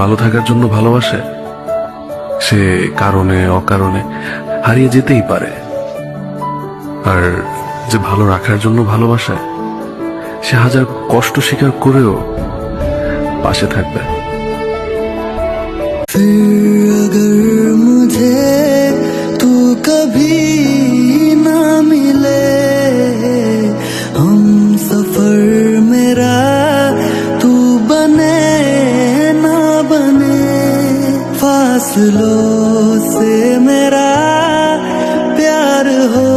ভালো থাকার জন্য ভালোবাসে সে কারণে অকারণে হারিয়ে যেতেই পারে, আর যে ভালো রাখার জন্য ভালোবাসে সে হাজার কষ্ট স্বীকার করেও পাশে থাকবে। फिर अगर मुझे तू कभी ना मिले, हम सफर मेरा तू बने ना बने, फासलों से मेरा प्यार हो